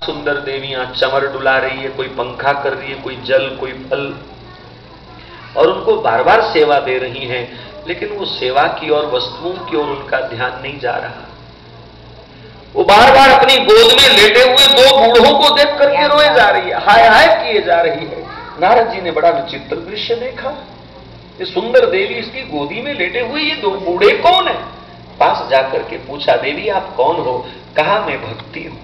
सुंदर देवियां चमर डुला रही है, कोई पंखा कर रही है, कोई जल, कोई फल, और उनको बार बार सेवा दे रही हैं, लेकिन वो सेवा की और वस्तुओं की ओर उनका ध्यान नहीं जा रहा। वो बार बार अपनी गोद में लेटे हुए दो बूढ़ों को देख करके रोए जा रही है, हाय हाय किए जा रही है। नारद जी ने बड़ा विचित्र दृश्य देखा। ये सुंदर देवी इसकी गोदी में लेटे हुए ये दो बूढ़े कौन है? पास जाकर के पूछा, देवी आप कौन हो? कहा, मैं भक्ति हूं,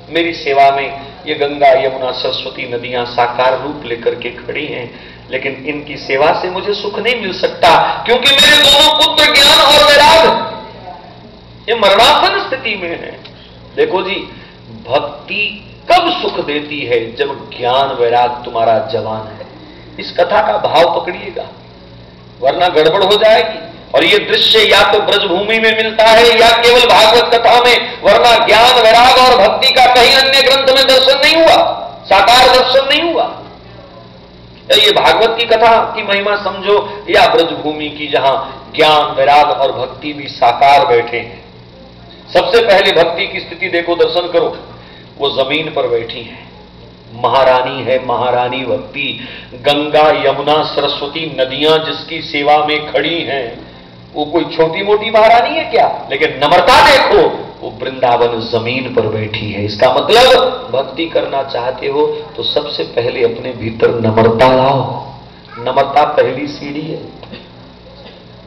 मेरी सेवा में ये गंगा यमुना सरस्वती नदियां साकार रूप लेकर के खड़ी हैं, लेकिन इनकी सेवा से मुझे सुख नहीं मिल सकता, क्योंकि मेरे दोनों पुत्र ज्ञान और वैराग ये मरणासन स्थिति में है। देखो जी, भक्ति कब सुख देती है? जब ज्ञान वैराग तुम्हारा जवान है। इस कथा का भाव पकड़िएगा, वरना गड़बड़ हो जाएगी। और ये दृश्य या तो ब्रजभूमि में मिलता है या केवल भागवत कथा में, वरना ज्ञान वैराग और भक्ति का कहीं अन्य ग्रंथ में दर्शन नहीं हुआ, साकार दर्शन नहीं हुआ। ये भागवत की कथा की महिमा समझो या ब्रजभूमि की, जहां ज्ञान वैराग और भक्ति भी साकार बैठे हैं। सबसे पहले भक्ति की स्थिति देखो, दर्शन करो, वो जमीन पर बैठी है, महारानी है, महारानी भक्ति। गंगा यमुना सरस्वती नदियां जिसकी सेवा में खड़ी हैं, वो कोई छोटी मोटी महारानी है क्या? लेकिन नम्रता देखो, वो वृंदावन जमीन पर बैठी है। इसका मतलब भक्ति करना चाहते हो तो सबसे पहले अपने भीतर नम्रता लाओ। नम्रता पहली सीढ़ी है।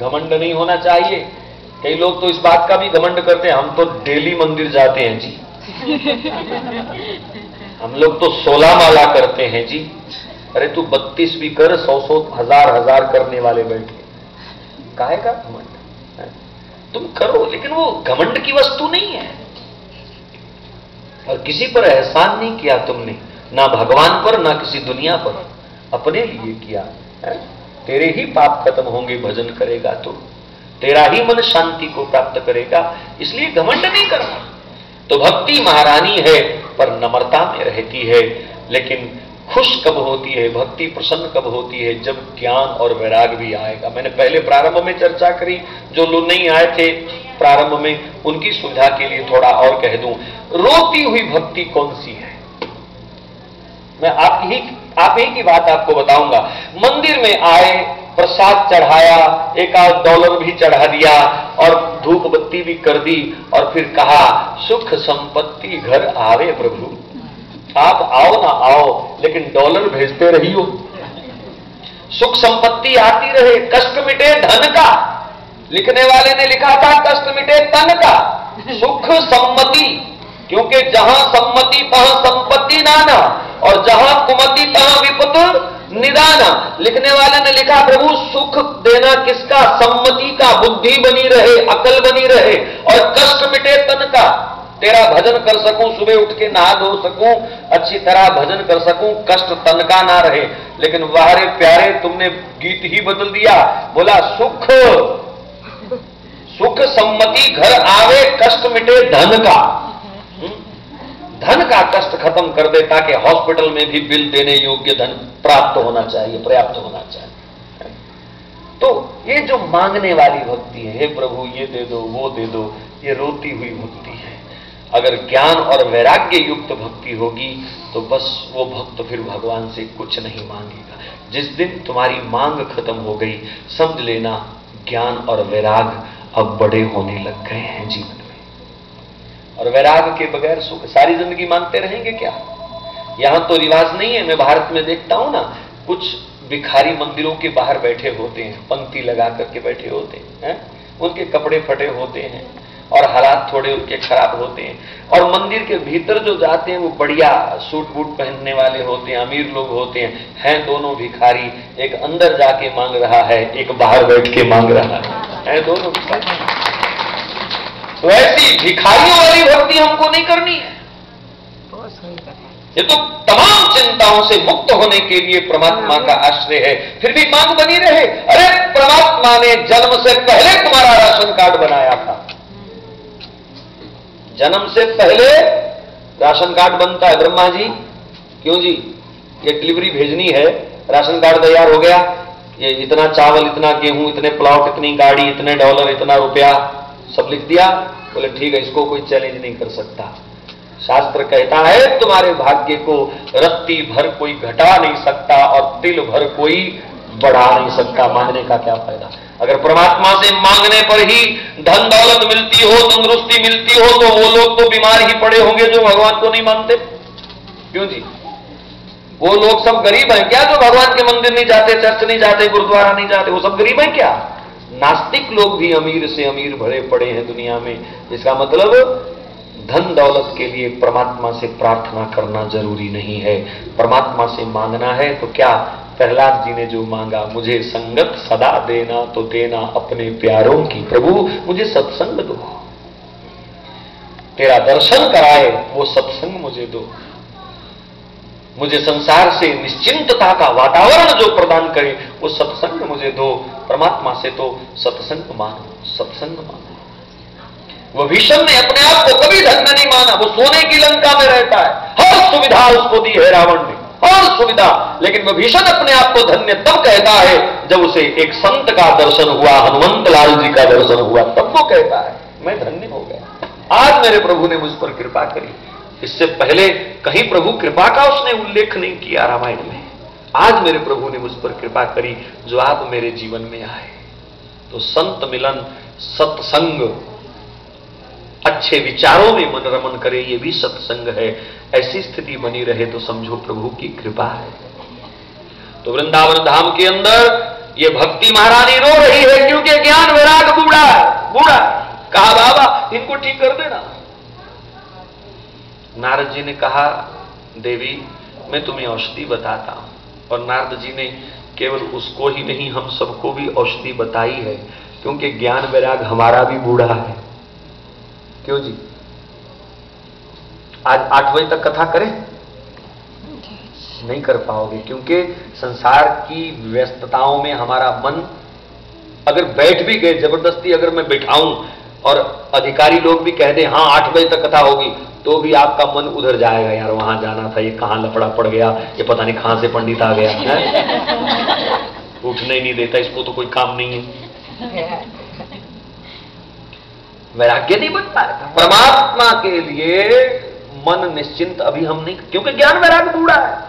घमंड नहीं होना चाहिए। कई लोग तो इस बात का भी घमंड करते हैं, हम तो डेली मंदिर जाते हैं जी, हम लोग तो 16 माला करते हैं जी। अरे तू 32 भी कर, 100 1000 करने वाले बैठे, काहे का घमंड? तुम करो, लेकिन वो घमंड की वस्तु नहीं है। और किसी पर एहसान नहीं किया तुमने, ना भगवान पर ना किसी दुनिया पर, अपने लिए किया है। तेरे ही पाप खत्म होंगे भजन करेगा तो, तेरा ही मन शांति को प्राप्त करेगा, इसलिए घमंड नहीं करना। तो भक्ति महारानी है पर नम्रता में रहती है। लेकिन खुश कब होती है, भक्ति प्रसन्न कब होती है? जब ज्ञान और वैराग भी आएगा। मैंने पहले प्रारंभ में चर्चा करी, जो लोग नहीं आए थे प्रारंभ में, उनकी सुविधा के लिए थोड़ा और कह दूं, रोती हुई भक्ति कौन सी है? मैं आप ही की बात आपको बताऊंगा। मंदिर में आए, प्रसाद चढ़ाया, एक आध डॉलर भी चढ़ा दिया और धूप बत्ती भी कर दी, और फिर कहा सुख संपत्ति घर आवे प्रभु। आप आओ ना आओ, लेकिन डॉलर भेजते रहियो, सुख संपत्ति आती रहे, कष्ट मिटे धन का। लिखने वाले ने लिखा था कष्ट मिटे तन का, सुख सम्मति, क्योंकि जहां सम्मति तहां संपत्ति नाना, और जहां कुमति तहां विपत निदाना। लिखने वाले ने लिखा प्रभु सुख देना किसका? सम्मति का, बुद्धि बनी रहे, अकल बनी रहे, और कष्ट मिटे तन का, तेरा भजन कर सकूं, सुबह उठ के नहा धो सकूं, अच्छी तरह भजन कर सकूं, कष्ट तन का ना रहे। लेकिन वारे प्यारे, तुमने गीत ही बदल दिया, बोला सुख सम्मति घर आवे, कष्ट मिटे धन का। धन का कष्ट खत्म कर दे, ताकि हॉस्पिटल में भी बिल देने योग्य धन प्राप्त होना चाहिए, पर्याप्त होना चाहिए। तो ये जो मांगने वाली भक्ति है, हे प्रभु ये दे दो, वो दे दो, ये रोती हुई भक्ति है। अगर ज्ञान और वैराग्य युक्त भक्ति होगी तो बस वो भक्त फिर भगवान से कुछ नहीं मांगेगा। जिस दिन तुम्हारी मांग खत्म हो गई, समझ लेना ज्ञान और वैराग अब बड़े होने लग गए हैं जीवन में। और वैराग के बगैर सुख सारी जिंदगी मांगते रहेंगे क्या? यहां तो रिवाज नहीं है। मैं भारत में देखता हूं ना, कुछ भिखारी मंदिरों के बाहर बैठे होते हैं, पंक्ति लगा करके बैठे होते हैं, उनके कपड़े फटे होते हैं और हालात थोड़े उनके खराब होते हैं, और मंदिर के भीतर जो जाते हैं वो बढ़िया सूट बूट पहनने वाले होते हैं, अमीर लोग होते हैं दोनों भिखारी। एक अंदर जाके मांग रहा है, एक बाहर बैठ के मांग रहा है दोनों भिखारी। तो ऐसी भिखारियों वाली भक्ति हमको नहीं करनी है। ये तो तमाम चिंताओं से मुक्त होने के लिए परमात्मा का आश्रय है, फिर भी मांग बनी रहे। अरे परमात्मा ने जन्म से पहले तुम्हारा राशन कार्ड बनाया था, जन्म से पहले राशन कार्ड बनता है ब्रह्मा जी। क्यों जी? ये डिलीवरी भेजनी है, राशन कार्ड तैयार हो गया, ये इतना चावल, इतना गेहूं, इतने प्लॉट, इतनी गाड़ी, इतने डॉलर, इतना रुपया, सब लिख दिया। बोले ठीक है, इसको कोई चैलेंज नहीं कर सकता। शास्त्र कहता है तुम्हारे भाग्य को रत्ती भर कोई घटा नहीं सकता और तिल भर कोई बढ़ा नहीं सकता। मांगने का क्या फायदा? अगर परमात्मा से मांगने पर ही धन दौलत मिलती हो, तंदुरुस्ती मिलती हो, तो वो लोग तो बीमार ही पड़े होंगे जो भगवान को नहीं मानते। क्यों जी? वो लोग सब गरीब हैं क्या जो भगवान के मंदिर नहीं जाते, चर्च नहीं जाते, गुरुद्वारा नहीं जाते? वो सब गरीब हैं क्या? नास्तिक लोग भी अमीर से अमीर भरे पड़े हैं दुनिया में। इसका मतलब धन दौलत के लिए परमात्मा से प्रार्थना करना जरूरी नहीं है। परमात्मा से मांगना है तो क्या, प्रहलाद जी ने जो मांगा, मुझे संगत सदा देना तो देना अपने प्यारों की, प्रभु मुझे सत्संग दो, तेरा दर्शन कराए वो सत्संग मुझे दो, मुझे संसार से निश्चिंतता का वातावरण जो प्रदान करे वो सत्संग मुझे दो। परमात्मा से तो सत्संग मानो, सत्संग मानो। वो भीषण ने अपने आप को कभी धन्य नहीं माना, वो सोने की लंका में रहता है, हर सुविधा उसको दी है रावण ने, हर सुविधा, लेकिन वो भीषण अपने आप को धन्य तब कहता है जब उसे एक संत का दर्शन हुआ, हनुमंत लाल जी का दर्शन हुआ, तब वो कहता है मैं धन्य हो गया, आज मेरे प्रभु ने मुझ पर कृपा करी। इससे पहले कहीं प्रभु कृपा का उसने उल्लेख नहीं किया रामायण में। आज मेरे प्रभु ने मुझ पर कृपा करी जो आप मेरे जीवन में आए। तो संत मिलन, सत्संग, अच्छे विचारों में मन रमन करे, ये भी सत्संग है। ऐसी स्थिति बनी रहे तो समझो प्रभु की कृपा है। तो वृंदावन धाम के अंदर ये भक्ति महारानी रो रही है क्योंकि ज्ञान वैराग बूढ़ा है, बूढ़ा। कहा बाबा इनको ठीक कर देना। नारद जी ने कहा देवी मैं तुम्हें औषधि बताता हूं। और नारद जी ने केवल उसको ही नहीं हम सबको भी औषधि बताई है, क्योंकि ज्ञान वैराग हमारा भी बूढ़ा है। क्यों जी? आज 8 बजे तक कथा करें? नहीं कर पाओगे, क्योंकि संसार की व्यस्तताओं में हमारा मन, अगर बैठ भी गए जबरदस्ती, अगर मैं बैठाऊं और अधिकारी लोग भी कह दें हाँ 8 बजे तक कथा होगी, तो भी आपका मन उधर जाएगा, यार वहां जाना था, ये कहां लफड़ा पड़ गया, ये पता नहीं कहां से पंडित आ गया है? उठने ही नहीं देता, इसको तो कोई काम नहीं है। वैराग्य नहीं बन पाएगा परमात्मा के लिए। मन निश्चिंत अभी हम नहीं, क्योंकि ज्ञान वैराग्य बूढ़ा है।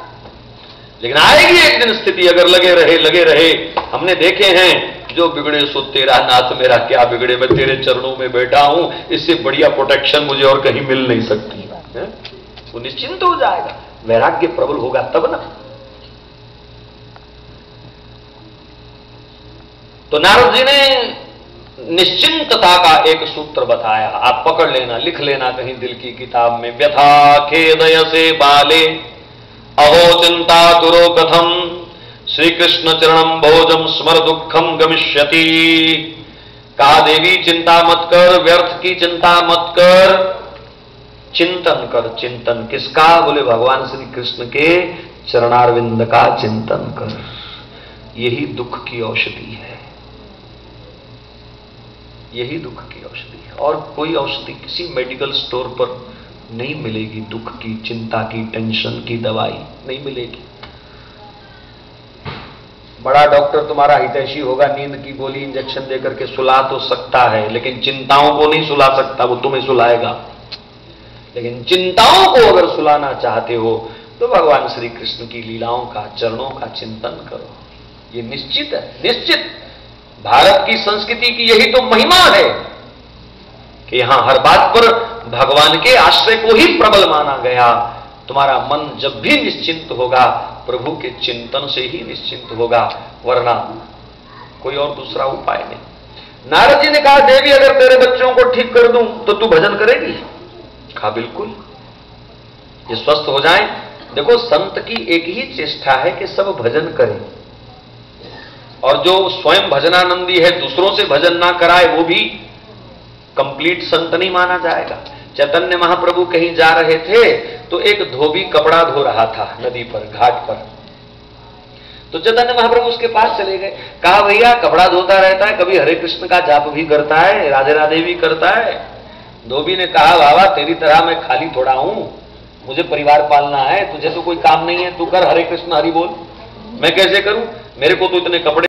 लेकिन आएगी एक दिन स्थिति, अगर लगे रहे। हमने देखे हैं जो बिगड़े सो तेरा नाथ, मेरा क्या बिगड़े, मैं तेरे चरणों में बैठा हूं, इससे बढ़िया प्रोटेक्शन मुझे और कहीं मिल नहीं सकती है। वो निश्चिंत हो जाएगा, वैराग्य प्रबल होगा तब ना। तो नारद जी ने निश्चिंतता का एक सूत्र बताया, आप पकड़ लेना, लिख लेना कहीं दिल की किताब में। व्यथा खेदय से बाले अहो चिंता दुरो कथम, श्री कृष्ण चरणम भोजम स्मर दुखम गमिष्यति। कहा देवी चिंता मत कर, व्यर्थ की चिंता मत कर, चिंतन कर। चिंतन किसका? बोले भगवान श्री कृष्ण के चरणारविंद का चिंतन कर। यही दुख की औषधि है, यही दुख की औषधि है। और कोई औषधि किसी मेडिकल स्टोर पर नहीं मिलेगी। दुख की, चिंता की, टेंशन की दवाई नहीं मिलेगी। बड़ा डॉक्टर तुम्हारा हितैषी होगा, नींद की गोली इंजेक्शन देकर के सुला तो सकता है, लेकिन चिंताओं को नहीं सुला सकता, वो तुम्हें सुलाएगा। लेकिन चिंताओं को अगर सुलाना चाहते हो तो भगवान श्री कृष्ण की लीलाओं का, चरणों का चिंतन करो। ये निश्चित है, निश्चित। भारत की संस्कृति की यही तो महिमा है कि यहां हर बात पर भगवान के आश्रय को ही प्रबल माना गया। तुम्हारा मन जब भी निश्चिंत होगा, प्रभु के चिंतन से ही निश्चिंत होगा, वरना कोई और दूसरा उपाय नहीं। नारद जी ने कहा देवी अगर तेरे बच्चों को ठीक कर दूं तो तू भजन करेगी? कहा बिल्कुल, ये स्वस्थ हो जाएं। देखो संत की एक ही चेष्टा है कि सब भजन करें, और जो स्वयं भजनानंदी है दूसरों से भजन ना कराए वो भी कंप्लीट संत नहीं माना जाएगा। चैतन्य महाप्रभु कहीं जा रहे थे तो एक धोबी कपड़ा धो रहा था नदी पर, घाट पर। तो चैतन्य महाप्रभु उसके पास चले गए, कहा भैया कपड़ा धोता रहता है, कभी हरे कृष्ण का जाप भी करता है, राधे राधे भी करता है। धोबी ने कहा बाबा तेरी तरह मैं खाली थोड़ा हूं, मुझे परिवार पालना है, तुझे तो कोई काम नहीं है, तू कर हरे कृष्ण हरि बोल। मैं कैसे करूं, मेरे को तो इतने कपड़े